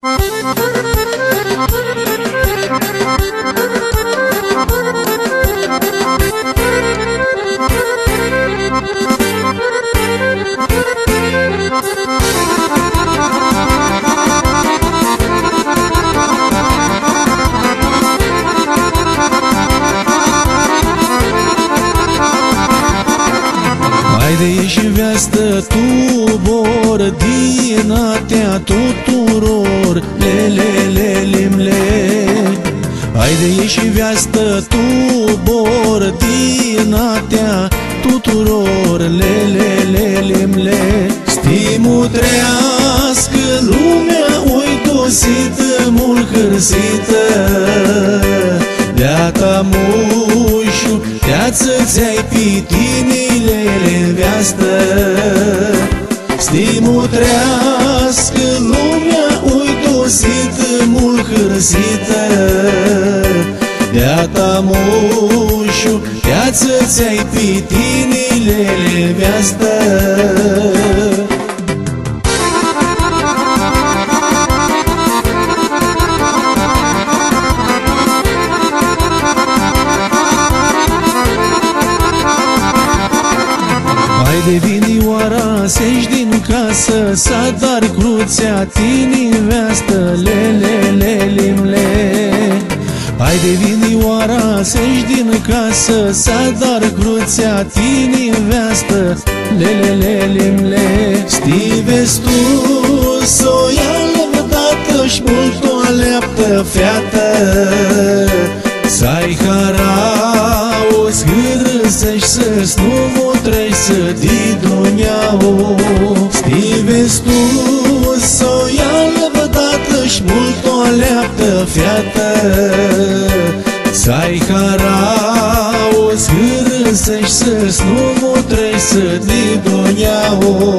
Haide ieși în veastă tubor din atea tuturor, le. Haide ieși în veastă tubor din atea tuturor, le. Stimu trească lumea, oi dosită, mult hârsită, de-ata mușu, de-ață ți-ai pitinile în veastă. Stimu trească lumea, oi dosită, mult hârsită, de-ata mușu, de-ață ți-ai pitinile în veastă. Haide vinioara, să-și din casă, să dar cruțea tini veastă, le. Haide vinioara, să-și din casă, să dar cruțea tini veastă, le. Stivezi tu s-o ia lăvdată-și mult o aleaptă feată, să-i harau scârâsă-și să-ți nu mutrești să di Dumneau. Stivezi tu s-o ia lăvdată-și mult o aleaptă feată, să-i harau scârâsă-și să-ți nu mutrești să di Dumneau.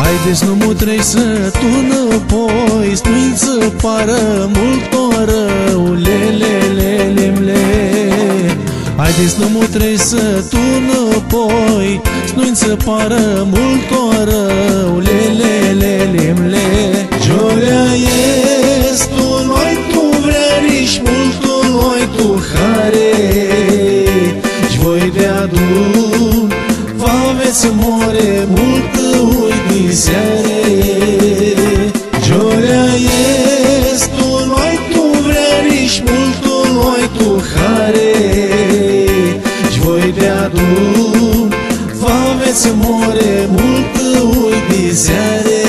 Haideți nu mutrei să tu înapoi, nu-i să pară mult o rău, le. Haideți nu mutrei să tu înapoi, nu-i să pară mult o rău, le. Jolea ești tu, noi tu vreriși mult tu, noi tu hare, și voi de adun, va-veți more mult uite seare. Jolea ești tu, noi tu vreriși mult tu, noi tu hare, și voi de adun, va-veți more mult uite seare.